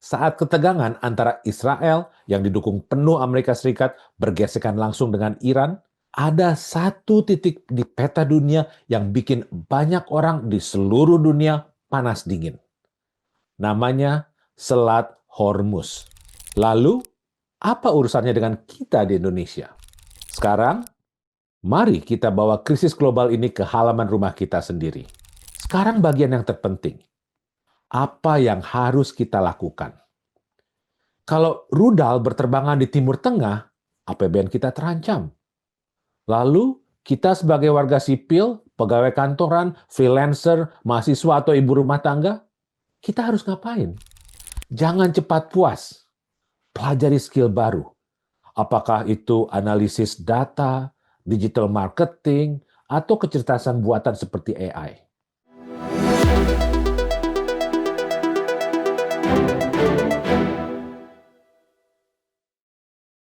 Saat ketegangan antara Israel yang didukung penuh Amerika Serikat bergesekan langsung dengan Iran, ada satu titik di peta dunia yang bikin banyak orang di seluruh dunia panas dingin. Namanya Selat Hormuz. Lalu, apa urusannya dengan kita di Indonesia? Sekarang, mari kita bawa krisis global ini ke halaman rumah kita sendiri. Sekarang bagian yang terpenting. Apa yang harus kita lakukan? Kalau rudal berterbangan di Timur Tengah, APBN kita terancam. Lalu, kita sebagai warga sipil, pegawai kantoran, freelancer, mahasiswa atau ibu rumah tangga, kita harus ngapain? Jangan cepat puas. Pelajari skill baru. Apakah itu analisis data, digital marketing, atau kecerdasan buatan seperti AI.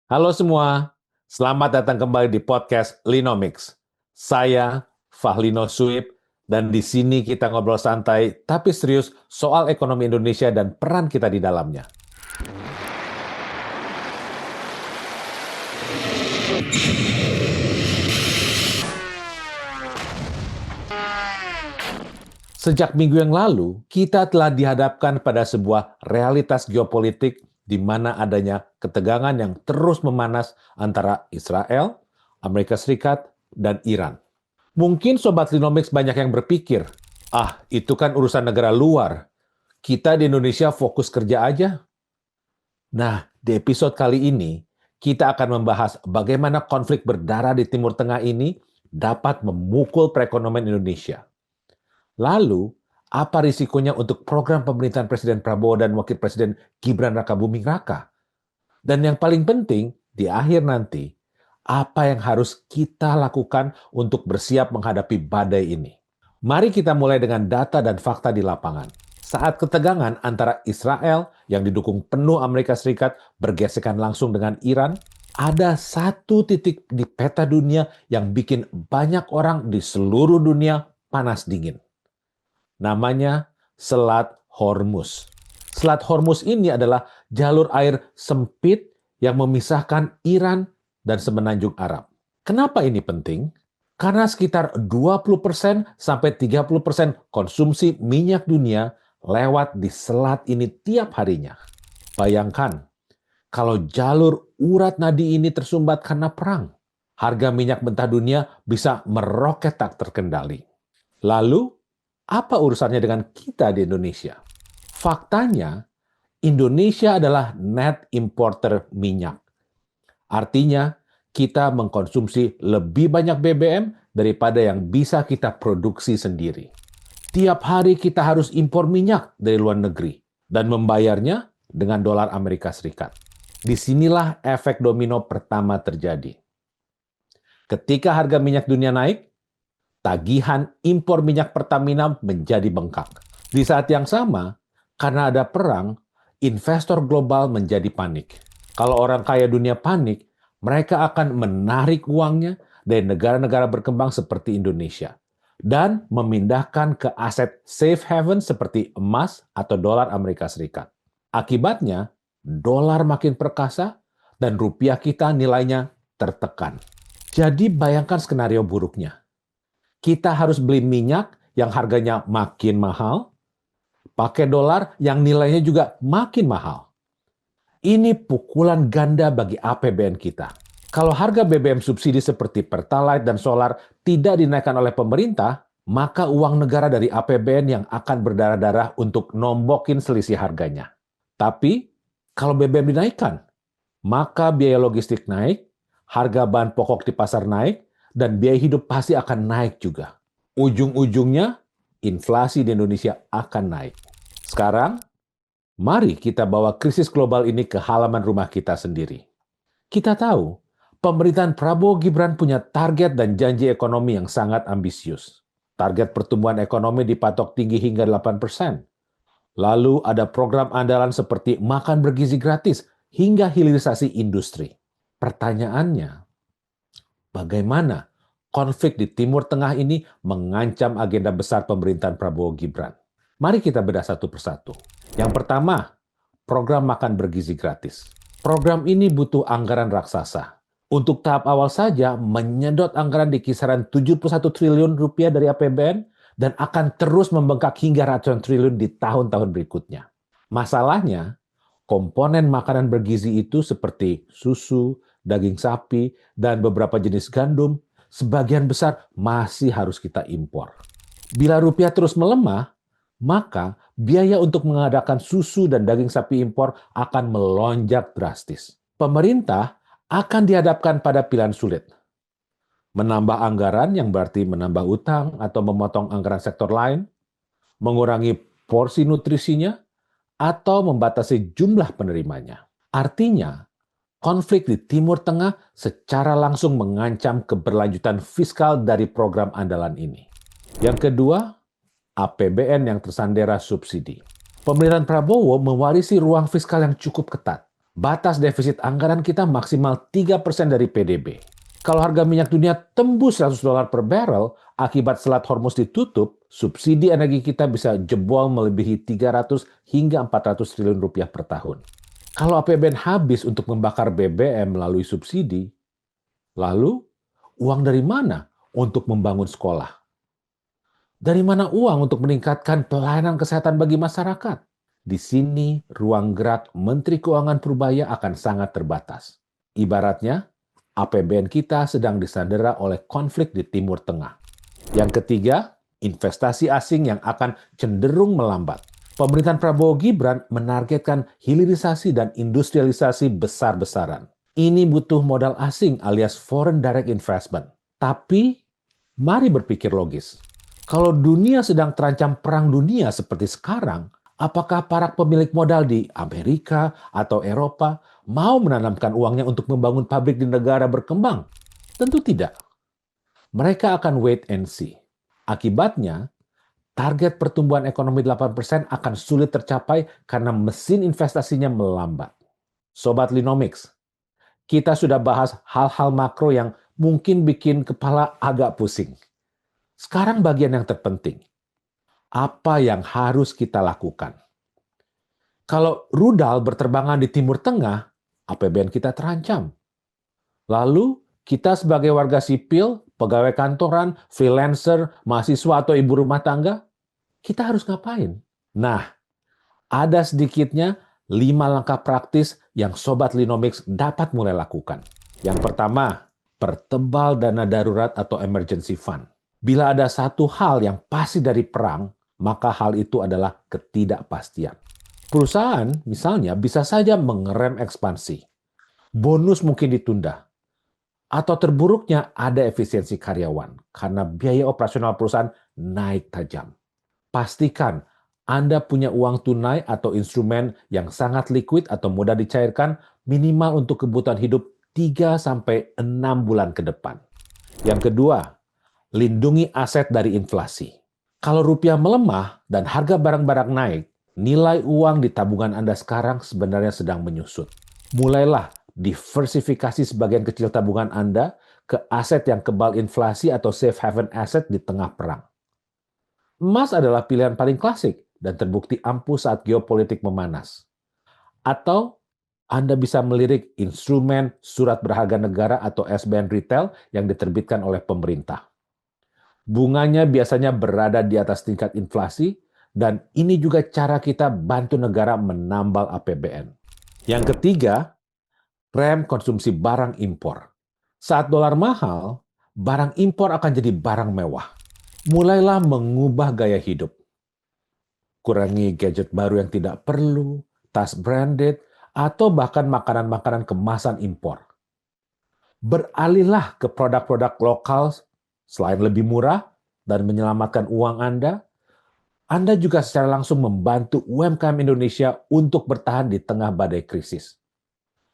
Halo semua, selamat datang kembali di podcast Linomics. Saya Fahlino Suib, dan di sini kita ngobrol santai tapi serius soal ekonomi Indonesia dan peran kita di dalamnya. Sejak minggu yang lalu, kita telah dihadapkan pada sebuah realitas geopolitik di mana adanya ketegangan yang terus memanas antara Israel, Amerika Serikat, dan Iran. Mungkin Sobat Linomics banyak yang berpikir, itu kan urusan negara luar. Kita di Indonesia fokus kerja aja. Nah, di episode kali ini, kita akan membahas bagaimana konflik berdarah di Timur Tengah ini dapat memukul perekonomian Indonesia. Lalu, apa risikonya untuk program pemerintahan Presiden Prabowo dan Wakil Presiden Gibran Rakabuming Raka? Dan yang paling penting, di akhir nanti, apa yang harus kita lakukan untuk bersiap menghadapi badai ini? Mari kita mulai dengan data dan fakta di lapangan. Saat ketegangan antara Israel yang didukung penuh Amerika Serikat bergesekan langsung dengan Iran, ada satu titik di peta dunia yang bikin banyak orang di seluruh dunia panas dingin. Namanya Selat Hormuz. Selat Hormuz ini adalah jalur air sempit yang memisahkan Iran dan semenanjung Arab. Kenapa ini penting? Karena sekitar 20% sampai 30% konsumsi minyak dunia lewat di selat ini tiap harinya. Bayangkan, kalau jalur urat nadi ini tersumbat karena perang, harga minyak mentah dunia bisa meroket tak terkendali. Lalu, apa urusannya dengan kita di Indonesia? Faktanya, Indonesia adalah net importer minyak. Artinya, kita mengkonsumsi lebih banyak BBM daripada yang bisa kita produksi sendiri. Tiap hari kita harus impor minyak dari luar negeri dan membayarnya dengan dolar Amerika Serikat. Disinilah efek domino pertama terjadi. Ketika harga minyak dunia naik, tagihan impor minyak Pertamina menjadi bengkak. Di saat yang sama, karena ada perang, investor global menjadi panik. Kalau orang kaya dunia panik, mereka akan menarik uangnya dari negara-negara berkembang seperti Indonesia dan memindahkan ke aset safe haven seperti emas atau dolar Amerika Serikat. Akibatnya, dolar makin perkasa dan rupiah kita nilainya tertekan. Jadi bayangkan skenario buruknya. Kita harus beli minyak yang harganya makin mahal, pakai dolar yang nilainya juga makin mahal. Ini pukulan ganda bagi APBN kita. Kalau harga BBM subsidi seperti Pertalite dan solar tidak dinaikkan oleh pemerintah, maka uang negara dari APBN yang akan berdarah-darah untuk nombokin selisih harganya. Tapi, kalau BBM dinaikkan, maka biaya logistik naik, harga bahan pokok di pasar naik, dan biaya hidup pasti akan naik juga. Ujung-ujungnya, inflasi di Indonesia akan naik. Sekarang, mari kita bawa krisis global ini ke halaman rumah kita sendiri. Kita tahu, pemerintahan Prabowo Gibran punya target dan janji ekonomi yang sangat ambisius. Target pertumbuhan ekonomi dipatok tinggi hingga 8%. Lalu ada program andalan seperti makan bergizi gratis hingga hilirisasi industri. Pertanyaannya, bagaimana konflik di Timur Tengah ini mengancam agenda besar pemerintahan Prabowo Gibran? Mari kita bedah satu persatu. Yang pertama, program makan bergizi gratis. Program ini butuh anggaran raksasa. Untuk tahap awal saja menyedot anggaran di kisaran 71 triliun rupiah dari APBN dan akan terus membengkak hingga ratusan triliun di tahun-tahun berikutnya. Masalahnya, komponen makanan bergizi itu seperti susu, daging sapi, dan beberapa jenis gandum, sebagian besar masih harus kita impor. Bila rupiah terus melemah, maka biaya untuk mengadakan susu dan daging sapi impor akan melonjak drastis. Pemerintah akan dihadapkan pada pilihan sulit. Menambah anggaran yang berarti menambah utang atau memotong anggaran sektor lain, mengurangi porsi nutrisinya, atau membatasi jumlah penerimanya. Artinya, konflik di Timur Tengah secara langsung mengancam keberlanjutan fiskal dari program andalan ini. Yang kedua, APBN yang tersandera subsidi. Pemerintahan Prabowo mewarisi ruang fiskal yang cukup ketat. Batas defisit anggaran kita maksimal 3% dari PDB. Kalau harga minyak dunia tembus $100 per barrel akibat Selat Hormuz ditutup, subsidi energi kita bisa jebol melebihi 300 hingga 400 triliun rupiah per tahun. Kalau APBN habis untuk membakar BBM melalui subsidi, lalu uang dari mana untuk membangun sekolah? Dari mana uang untuk meningkatkan pelayanan kesehatan bagi masyarakat? Di sini ruang gerak Menteri Keuangan Purbaya akan sangat terbatas. Ibaratnya, APBN kita sedang disandera oleh konflik di Timur Tengah. Yang ketiga, investasi asing yang akan cenderung melambat. Pemerintahan Prabowo Gibran menargetkan hilirisasi dan industrialisasi besar-besaran. Ini butuh modal asing alias foreign direct investment. Tapi, mari berpikir logis. Kalau dunia sedang terancam perang dunia seperti sekarang, apakah para pemilik modal di Amerika atau Eropa mau menanamkan uangnya untuk membangun pabrik di negara berkembang? Tentu tidak. Mereka akan wait and see. Akibatnya, target pertumbuhan ekonomi 8% akan sulit tercapai karena mesin investasinya melambat. Sobat Linomics, kita sudah bahas hal-hal makro yang mungkin bikin kepala agak pusing. Sekarang bagian yang terpenting. Apa yang harus kita lakukan? Kalau rudal berterbangan di Timur Tengah, APBN kita terancam. Lalu, kita sebagai warga sipil, pegawai kantoran, freelancer, mahasiswa atau ibu rumah tangga, kita harus ngapain? Nah, ada sedikitnya 5 langkah praktis yang Sobat Linomics dapat mulai lakukan. Yang pertama, pertebal dana darurat atau emergency fund. Bila ada satu hal yang pasti dari perang, maka hal itu adalah ketidakpastian. Perusahaan misalnya bisa saja mengerem ekspansi. Bonus mungkin ditunda. Atau terburuknya ada efisiensi karyawan karena biaya operasional perusahaan naik tajam. Pastikan Anda punya uang tunai atau instrumen yang sangat liquid atau mudah dicairkan minimal untuk kebutuhan hidup 3-6 bulan ke depan. Yang kedua, lindungi aset dari inflasi. Kalau rupiah melemah dan harga barang-barang naik, nilai uang di tabungan Anda sekarang sebenarnya sedang menyusut. Mulailah diversifikasi sebagian kecil tabungan Anda ke aset yang kebal inflasi atau safe haven asset di tengah perang. Emas adalah pilihan paling klasik dan terbukti ampuh saat geopolitik memanas. Atau Anda bisa melirik instrumen surat berharga negara atau SBN retail yang diterbitkan oleh pemerintah. Bunganya biasanya berada di atas tingkat inflasi, dan ini juga cara kita bantu negara menambal APBN. Yang ketiga, rem konsumsi barang impor. Saat dolar mahal, barang impor akan jadi barang mewah. Mulailah mengubah gaya hidup. Kurangi gadget baru yang tidak perlu, tas branded, atau bahkan makanan-makanan kemasan impor. Beralihlah ke produk-produk lokal. Selain lebih murah dan menyelamatkan uang Anda juga secara langsung membantu UMKM Indonesia untuk bertahan di tengah badai krisis.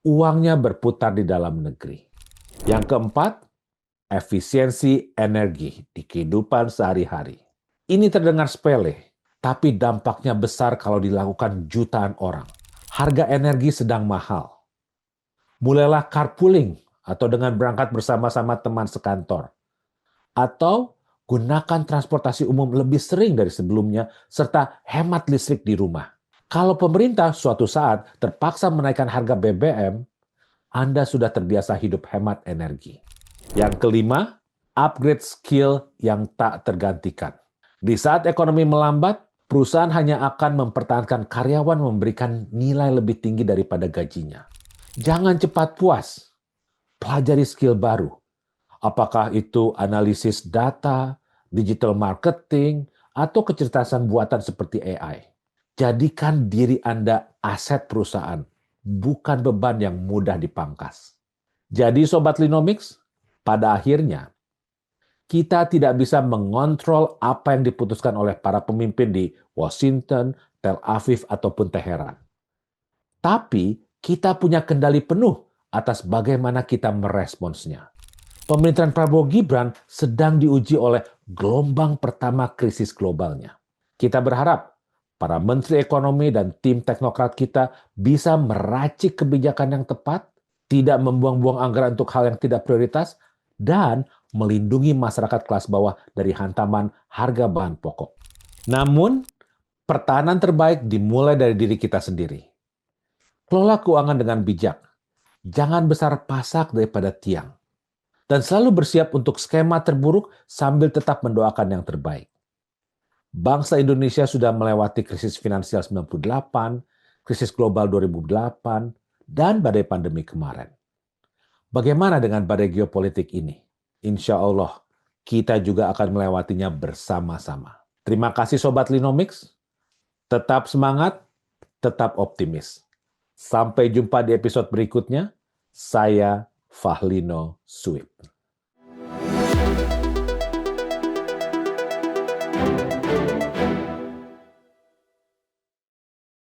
Uangnya berputar di dalam negeri. Yang keempat, efisiensi energi di kehidupan sehari-hari. Ini terdengar sepele, tapi dampaknya besar kalau dilakukan jutaan orang. Harga energi sedang mahal. Mulailah carpooling atau dengan berangkat bersama-sama teman sekantor. Atau gunakan transportasi umum lebih sering dari sebelumnya, serta hemat listrik di rumah. Kalau pemerintah suatu saat terpaksa menaikkan harga BBM, Anda sudah terbiasa hidup hemat energi. Yang kelima, upgrade skill yang tak tergantikan. Di saat ekonomi melambat, perusahaan hanya akan mempertahankan karyawan memberikan nilai lebih tinggi daripada gajinya. Jangan cepat puas. Pelajari skill baru. Apakah itu analisis data, digital marketing, atau kecerdasan buatan seperti AI. Jadikan diri Anda aset perusahaan, bukan beban yang mudah dipangkas. Jadi Sobat Linomics, pada akhirnya kita tidak bisa mengontrol apa yang diputuskan oleh para pemimpin di Washington, Tel Aviv, ataupun Teheran. Tapi kita punya kendali penuh atas bagaimana kita meresponsnya. Pemerintahan Prabowo Gibran sedang diuji oleh gelombang pertama krisis globalnya. Kita berharap para menteri ekonomi dan tim teknokrat kita bisa meracik kebijakan yang tepat, tidak membuang-buang anggaran untuk hal yang tidak prioritas, dan melindungi masyarakat kelas bawah dari hantaman harga bahan pokok. Namun, pertahanan terbaik dimulai dari diri kita sendiri. Kelola keuangan dengan bijak. Jangan besar pasak daripada tiang. Dan selalu bersiap untuk skema terburuk sambil tetap mendoakan yang terbaik. Bangsa Indonesia sudah melewati krisis finansial 98, krisis global 2008, dan badai pandemi kemarin. Bagaimana dengan badai geopolitik ini? Insya Allah, kita juga akan melewatinya bersama-sama. Terima kasih Sobat Linomics. Tetap semangat, tetap optimis. Sampai jumpa di episode berikutnya. Saya Fahlino Suib.